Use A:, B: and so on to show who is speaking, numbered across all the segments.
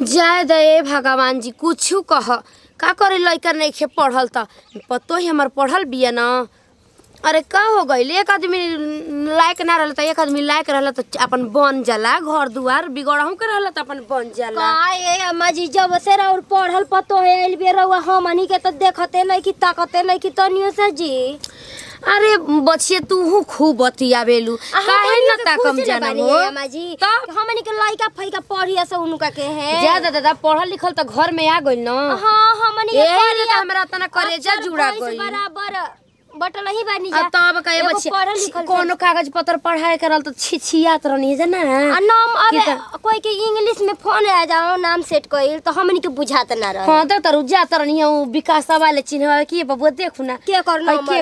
A: जय दे भगवान जी कुछ कह का करे लइका नहीं पढ़ल त पतो ही हमार पढ़ल बिया ना। अरे का हो गई एक आदमी लायक ना रहल त एक आदमी लायक रहल त अपन बन जाला घर दुआर बिगड़हू के रहल त अपन बन जाला।
B: का ए अम्मा जी जब से और पढ़ल पतो है एल बे रहुआ हमनी के त देखते नहीं कि ताकते नहीं कि तनियो से जी।
A: अरे बच्चे तू खूब बतियावेलू काहे न ताकम जानबो
B: अम्मा जी हमनी के लइका फइका पढ़िया से उनका के है
A: ज्यादा दादा पढ़ल लिखल त घर में आ गइल न।
B: हां हमनी के
A: ए हमरा तना करेजा जुड़ा गइल
B: बराबर बटल ही बानी जा।
A: तब कहे बच्चे कोनो कागज पत्र पढ़ाए करल त छिछियात रहनी है ना।
B: नाम अब कोई के इंग्लिश में फोन आ जाओ नाम सेट कइल त हमनी के बुझात ना रहे।
A: हां त रुजा तरनी हूं विकास वाले चिन्ह की बबुआ देखू ना
B: के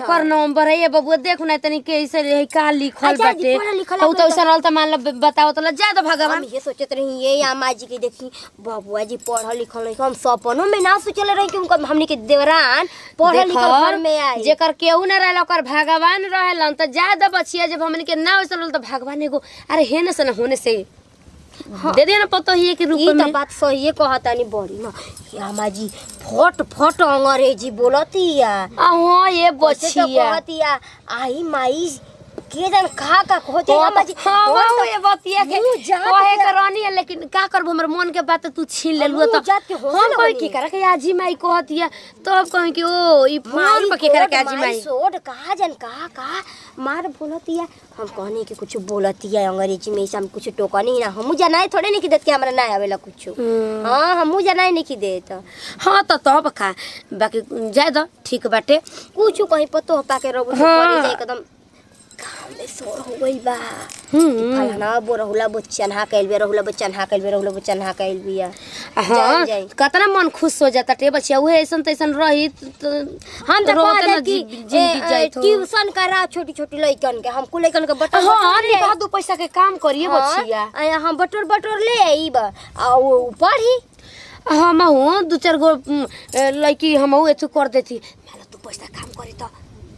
B: कर
A: नंबर है ये बबुआ देखू ना तनी के ऐसे है का लिखल बाटे तो ऐसा रहल त मान ल बताओ त ज्यादा भगवान
B: ये सोचत रही ये अम्मा जी के देखी बबुआ जी पढ़ल लिखल नहीं हम सपनों में ना सोचले रही कि उनका हमनी के देवरान पढ़ल लिखल घर में आई जेकर
A: केहू ना रहल ओकर भगवान रहलन त ज्यादा बचिया जब हमनी के ना होसल त भगवान एगो अरे हेने से ना होने से दे दे ना पतो ही के रूप में।
B: ई त बात सही कहता नहीं बड़ी ना अम्मा जी फट फट अंग्रेजी बोलतिया
A: हां ये बचिया
B: कहतिया आई माई के जन का कहते अम्मा जी
A: हां ये बतिया के कहे करनी है लेकिन का करब हमर मन के बात तू छीन लेलु त हम कोई की करे के आजी माई कहतिया तब कहे कि ओ ई फोन पे के करे के आजी माई
B: सोड कहा जन का मार बोलतिया हम कहनी कि कुछ बोलतिया अंग्रेजी में हम कुछ टोकनी ना हम जनाए थोड़े नहीं कि देत के हमरा ना आवेला कुछ। हां हम जनाए नहीं कि देत।
A: हां त तब का बाकी जाय द ठीक बाटे
B: कुछ कहीं पतो पाके रहबो तो पड़ी जाए एकदम गाँव में सोर हो गई बा। फलाना बोरहुला बच्चन हा कैल बे रहुला बच्चन हा कैल बे रहुला बच्चन हा कैल बिया।
A: हां कितना मन खुश हो जाता टे बच्चा उहे ऐसन तैसन रही
B: हम त कहत कि ट्यूशन करा छोटी छोटी लइकन के हमको लइकन के बटन
A: हां ले दो पैसा के काम करिए बच्चिया
B: हम बटोर ले आईब आ वो पढ़ी
A: हम हूं दो चार गो लड़की हम एथु कर देती माला तू पैसा काम करी त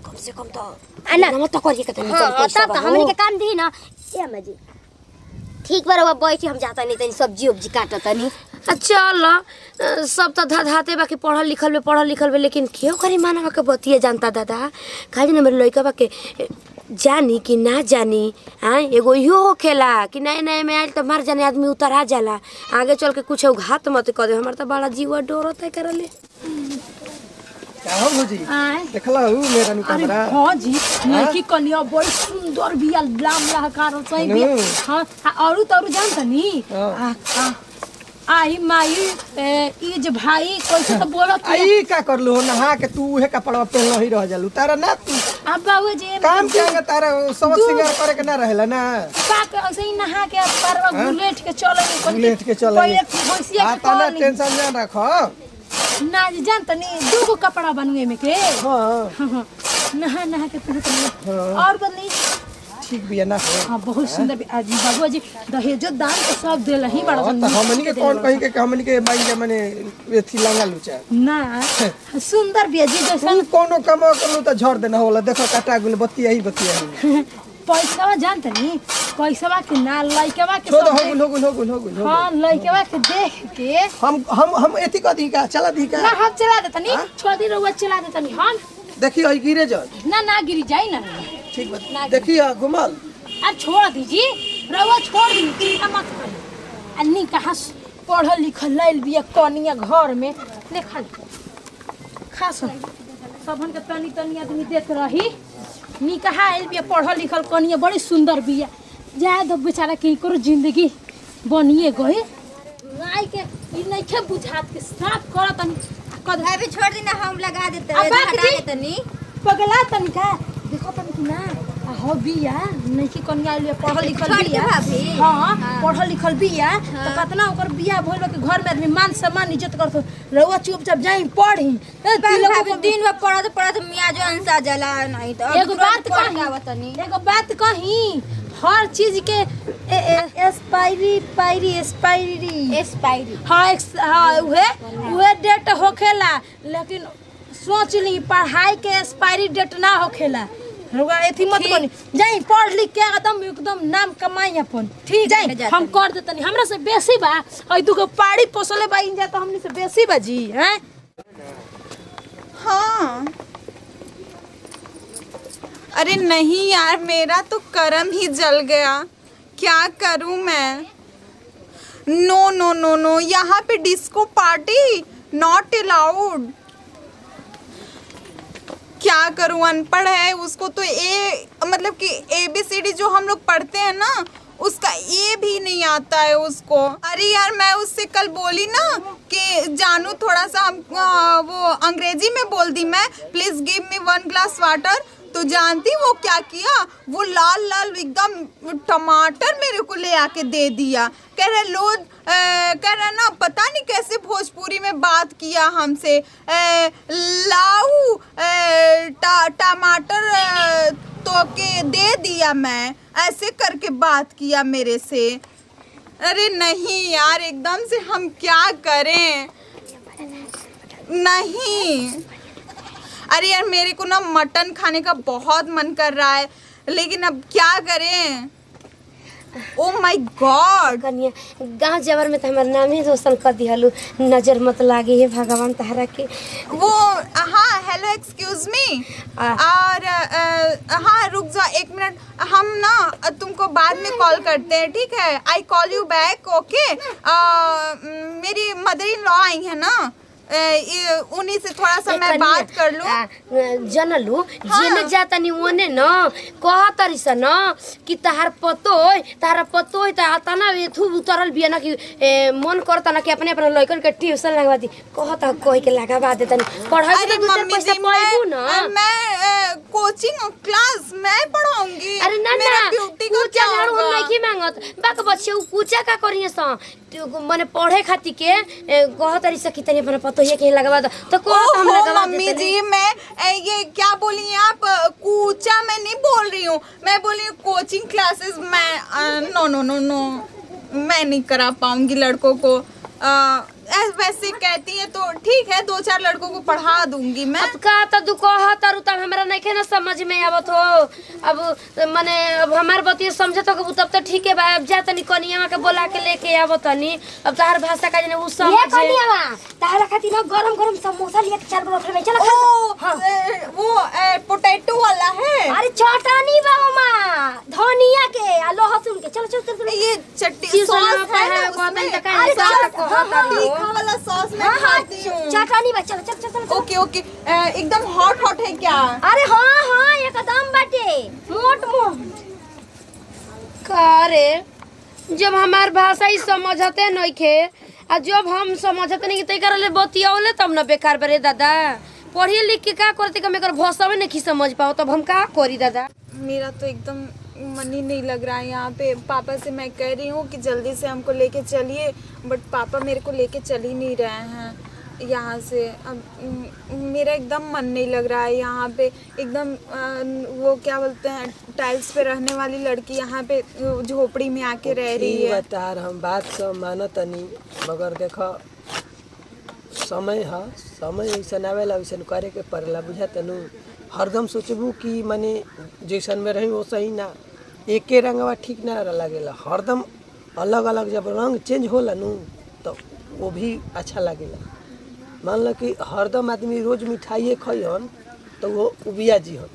A: कम से कम तो
B: आना
A: हम तो करिए के तनी
B: तब हमनी के काम दी ना ए अम्मा जी ठीक बार अब बैठी हम जाता नहीं तनी सब्जी उब्जी काटत तनी
A: चल सब तो धाते बाकी पढ़ल लिखल बे लेकिन क्यों करी मानवा के बतिया जानता दादा खाली ना मेरे लड़का बा के जानी कि ना जानी हाँ एगो इहो होखेला कि नए नए में आयल तो मर जाने आदमी उतरा जाला आगे चल के कुछ घात मत कर दे हमार तो बड़ा जीवा डरत है करले
C: का हो भौजी देखला हूं मेरा नु कैमरा।
D: हां जी लड़की कन्या बड़ी सुंदर बिया लाम लहकार सही बिया। हां औरु तौरु जानत नी आई माई ई जे भाई कैसे तो बोलत
C: आई का करलू नहा के तू उहे कपड़ा पहन ही रह जालू तारा ना तू
D: अब बाबू जी
C: काम किया तारा सब सिंगार करे के ना रहेला ना
D: का के ऐसे ही नहा के परवा बुलेट के चले
C: बुलेट के चले
D: पहले भैंसिया के
C: ना टेंशन ना रखो
D: ना जानत नी दूगो कपड़ा बनवे में के
C: हां
D: नहा के पहन और बदली
C: ठीक बिया ना हो।
D: हां बहुत सुंदर अजी बाबू जी दहेज दान तो सब देल ही बड़ा
C: हमनी के कौन कहि के हमनी के बाई के माने एथी लंगा लुचा
D: ना सुंदर बिया जी जैसा
C: कोनो कम करलू त झड़ देना होला देखो काटा गुल बतिया ही
D: पैसा जानत नी पैसा के ना लइकवा के
C: छोड़ हो गुल
D: हां लइकवा के देख के
C: हम एथी क दी का चला दी का
D: ना हम चला देतनी छोड़ दी रहुआ चला देतनी हम
C: देखी हई गिरे जा
D: ना गिरी जाई ना
C: ठीक बात देखी घुमल
D: आ छोड़ दीजिए रहुआ छोड़ दी चिंता मत करी अन्नी कहां पढ़ल लिखल लाइल बिया कनिया घर में देखल खास सबन के तनी आदमी देख रही नी कहा आइल बिया पढ़ल लिखल कनिया बड़ी सुंदर बिया जाए दो बेचारा के करो जिंदगी बनिए गए आई के ई नइखे बुझात के साफ करत तनी
B: अभी छोड़ दी ना हम लगा देते हटा देते नी
D: पगला तनी का देखो तनी कि ना हो बिया नइखे कनिया आइल पढ़ल लिखल बिया हां पढ़ल लिखल बिया तो कतना ओकर बिया भइल के घर में आदमी मान सम्मान इज्जत करत रहुआ चुपचाप जाई पढ़ी
B: दिन में पढ़त मियाँ जो अंसा जला नहीं तो
D: एगो बात कही हर चीज के एक्सपायरी हां उहे डेट होखेला लेकिन सोच ली पढ़ाई के एक्सपायरी डेट ना होखेला रुआ एथी मत बनी जाई पढ़ लिख के एकदम नाम कमाई अपन
B: ठीक
D: जाई
B: है,
D: हम कर देतनी हमरा से बेसी बा और दुगो पाड़ी पोसले बा इन जा तो हमनी से बेसी बा जी हैं।
E: हाँ अरे नहीं यार मेरा तो कर्म ही जल गया, क्या करूं मैं। नो नो नो नो यहाँ पे डिस्को पार्टी नॉट अलाउड। क्या करूं, अनपढ़ है उसको तो मतलब कि ABCD जो हम लोग पढ़ते हैं ना उसका ए भी नहीं आता है उसको। अरे यार मैं उससे कल बोली ना कि जानू थोड़ा सा वो अंग्रेजी में बोल दी मैं, please give me 1 glass water. तो जानती वो क्या किया, वो लाल लाल एकदम टमाटर मेरे को ले आके दे दिया। कह रहे ना पता नहीं कैसे भोजपुरी में बात किया हमसे, लाऊ टमाटर तो के दे दिया, मैं ऐसे करके बात किया मेरे से। अरे नहीं यार एकदम से हम क्या करें। नहीं अरे यार मेरे को ना मटन खाने का बहुत मन कर रहा है लेकिन अब क्या करें। ओ माय गॉड
A: कनिया गांव जबर में तो हमार नाम ही रोशन कर दिहलू, नजर मत लागे हे भगवान तहरा के।
E: वो हाँ हेलो एक्सक्यूज मी और हाँ रुक जा 1 मिनट, हम ना तुमको बाद में कॉल करते हैं ठीक है। I call you back okay. मेरी मदर इन लॉ आई है ना, उन्हीं से थोड़ा सा मैं बात कर लूं।
A: जनलू जेने जाता नहीं ओने न कह तरी से न कि तहार पतोय त आता ना थू उतरल बिया ना कि मन करता ना कि अपने अपने लइकन के ट्यूशन लगवा दी, कहता कह के लगवा देता पढ़ाई तो दूसरे पैसा पाइबू ना।
E: मैं कोचिंग क्लास मैं पढ़ाऊंगी।
A: अरे ना
E: मेरा ब्यूटी का क्या
A: झाड़ू हम नहीं मांगत बाक बच्चे उ कुचा का करिए सा माने पढ़े खातिर के कह तरी से कि तनी अपने पतोय के लगवा दो तो को हम लगवा देते।
E: मम्मी जी मैं ये क्या बोली आप, कूचा मैं नहीं बोल रही हूँ, मैं बोल रही हूँ कोचिंग क्लासेस। मैं नो नो नो नो मैं नहीं करा पाऊंगी लड़कों को। वैसे कहती है तो ठीक है 2-4 लड़कों को पढ़ा दूंगी मैं।
A: अब का तो दु कह तारू तब हमरा नहीं के ना समझ में आवत हो। अब माने अब हमार बतिया समझे तो तब तो ठीक है बा। अब जा तनी कनिया के बोला के लेके आवत तनी, अब तहर भाषा का जने उ समझे।
B: ये कनिया तारा खातिर ना गरम चल लेके चल बरो में चल खा।
E: वो पोटैटो वाला है।
B: अरे चटनी बा मां धनिया के आ लहसुन के चल चल चल।
E: ये चटनी सॉस है ना उसमें।
B: अरे
E: तीखा वाला सॉस मैं खाती हूँ।
B: चटनी बा चल चल चल।
E: ओके ओके एकदम हॉट है क्या।
B: अरे हाँ एकदम बाटे मोट
A: का रे जब हमार भाषा ही समझते नहीं खे आ जब हम समझते नहीं तई करले बतियावले तब ना बेकार बरे दादा। पढ़ी लिख के का करते कि मेकर भाषा में नहीं समझ पाओ तब हम का करी दादा।
E: मेरा तो एकदम मन ही नहीं लग रहा है यहाँ पे। पापा से मैं कह रही हूँ कि जल्दी से हमको लेके चलिए बट पापा मेरे को लेके चल ही नहीं रहे हैं यहाँ से। अब मेरा एकदम मन नहीं लग रहा है यहाँ पे। एकदम वो क्या बोलते हैं टाइल्स पे रहने वाली लड़की यहाँ पे झोपड़ी में आके रह रही है।
C: बता हम बात सब मानत नहीं मगर देखो समय है, समय ऐसा आवेला वैसन करे के पड़ेला बुझा तनु। हरदम सोचबू कि माने जैसन में रही वो सही ना, एके रंगवा ठीक ना लगेला। हरदम अलग अलग जब रंग चेंज होला नु तो वो भी अच्छा लगेला। मान लो कि हरदम आदमी रोज मिठाइए खइहन तो वो उबिया जी हन।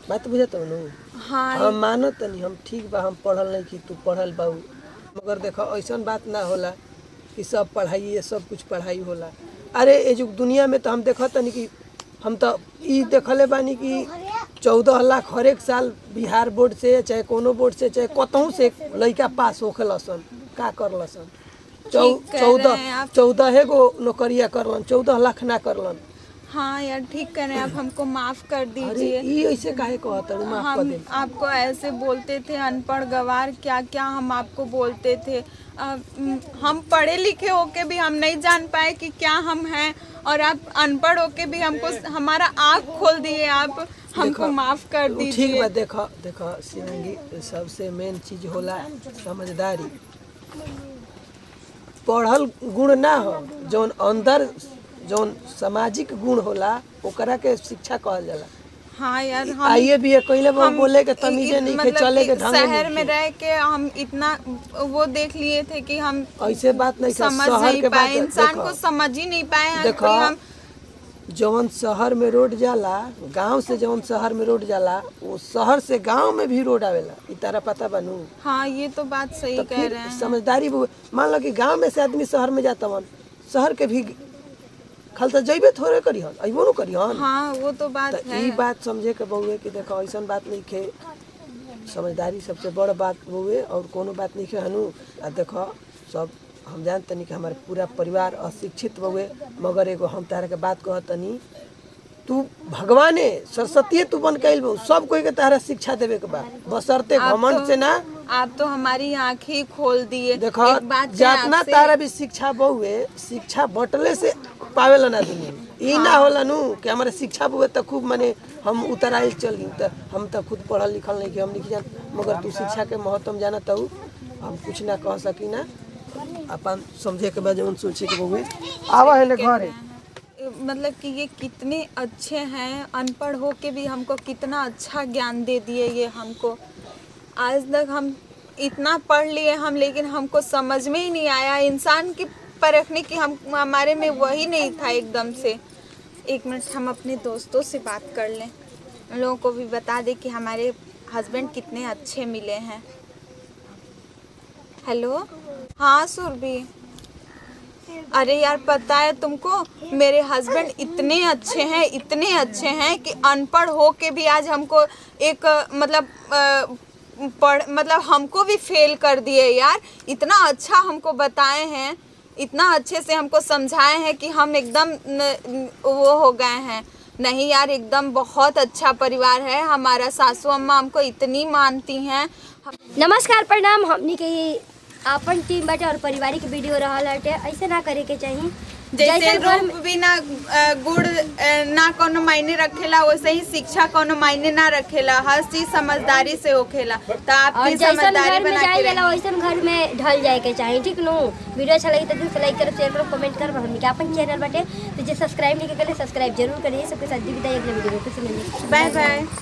C: बात बुझत नु।
E: हाँ
C: हम मानत नहीं हम ठीक बा, हम पढ़ल नहीं कि तू पढ़ल बाऊ, मगर देखो ऐसा बात ना होला कि सब पढ़ाई सब कुछ पढ़ाई होला। अरे ये जो दुनिया में तो हम देखत नहीं कि हम तो ई देखले बानी कि 14 लाख हर एक साल बिहार बोर्ड से चाहे कोनो बोर्ड से चाहे कतहूँ से लड़का पास होखलसन का करलसन। 14 गो नौकरिया करलन, 14 लाख ना करलन।
E: हाँ यार ठीक कर रहे हैं आप, हमको माफ कर दीजिए।
C: ये ऐसे काहे कहत है, माफ कर दे।
E: हम आपको ऐसे बोलते थे अनपढ़ गवार, क्या क्या हम आपको बोलते थे। हम पढ़े लिखे होके भी हम नहीं जान पाए कि क्या हम हैं और आप अनपढ़ होके भी हमको हमारा आँख खोल दिए आप। हमको माफ कर दीजिए।
C: ठीक बा देखो देखो शिवांगी सबसे मेन चीज होला समझदारी। पढ़ल गुण ना हो, जौन अंदर जौन सामाजिक गुण होला ओकरा के शिक्षा कहल जाला।
E: हाँ यार, हम
C: आइए भी कइले बोले के तमीजे नहीं के चले के ढंग
E: शहर में रह के हम इतना वो देख लिए थे कि हम
C: ऐसे बात नहीं
E: समझ
C: शहर
E: नहीं
C: के
E: पाए,
C: बात
E: इंसान
C: देखो,
E: को समझ ही नहीं पाए हैं
C: देखो,
E: कि हम
C: जवन शहर में रोड जाला, गांव से जवन शहर में रोड जाला, वो शहर से गांव में भी रोड आवेला। इ तारा पता बनू?
E: हाँ ये तो बात सही
C: तो
E: कह
C: फिर
E: रहे हैं।
C: समझदारी मान लो कि गांव में से आदमी शहर में जाता वन, शहर के भी खल तो जइबे थोड़े करिहन, अइबो न करिहन।
E: हाँ वो तो बात
C: तो
E: है।
C: ई बात समझे के बहुए कि देखो ऐसन बात नहीं खे, समझदारी सबसे बड़ बात बहुए और कोनो बात नहीं खे हनु। आ देखो सब हम जानते नहीं कि हमारे पूरा परिवार अशिक्षित बहुए, मगर एगो हम तारा के बात कहतनी, तू भगवाने सरस्वती तू बन के आइल, सब कोई के तारा शिक्षा देवे के बा, बशर्ते घमंड से ना।
E: आप तो हमारी आँखें खोल दिए।
C: देखो
E: एक बात है
C: जितना
E: आपसे-
C: तारा भी शिक्षा बहुए, शिक्षा बटले से पावेला ना दुनिया। ई ना होला नु कि हमारे शिक्षा बहुए तो खूब माने हम उतराइल चल गई, तो हम तो खुद पढ़ल लिखल नहीं कि हम नहीं जान, मगर तू शिक्षा के महत्व जानत हूँ, हम कुछ ना कह सकी ना, अपन समझे के बाद जवन सोचे के बहुए आवा है घरे।
E: मतलब कि ये कितने अच्छे हैं, अनपढ़ हो के भी हमको कितना अच्छा ज्ञान दे दिए ये हमको। आज तक हम इतना पढ़ लिए हम, लेकिन हमको समझ में ही नहीं आया इंसान की परखने की हमारे में वही नहीं था एकदम से। एक मिनट हम अपने दोस्तों से बात कर लें, उन लोगों को भी बता दें कि हमारे हस्बैंड कितने अच्छे मिले हैं। हेलो, हाँ सुरभि, अरे यार पता है तुमको, मेरे हस्बैंड इतने अच्छे हैं, इतने अच्छे हैं कि अनपढ़ हो के भी आज हमको एक मतलब हमको भी फेल कर दिए यार। इतना अच्छा हमको बताए हैं, इतना अच्छे से हमको समझाए हैं कि हम एकदम वो हो गए हैं। नहीं यार, एकदम बहुत अच्छा परिवार है हमारा। सासू अम्मा हमको इतनी मानती हैं।
B: नमस्कार, प्रणाम। हमनी के आपन टीम बाटे और पारिवारिक वीडियो रहल हटे, ऐसे ना करे के चाहिए।
E: जैसे
B: घर में
E: रूप भी ना गुड़ ना कोनो मायने रखेला, वैसे ही शिक्षा कोनो मायने ना रखेला। हर चीज समझदारी से होखेला। तो आप
B: और
E: भी
B: जैसन
E: समझदारी
B: घर में
E: बना
B: जाए
E: के
B: जाला वैसन घर में ढल जाए के चाहिए, ठीक नो। वीडियो अच्छा लगी तो दिल से लाइक करो, शेयर करो, कमेंट करो। हमनी के अपन चैनल बाटे तो जे सब्सक्राइब नहीं करे सब्सक्राइब जरूर करिए। सबके साथ दी विदाई अगले वीडियो में। खुशी मिलेगी।
E: Bye bye.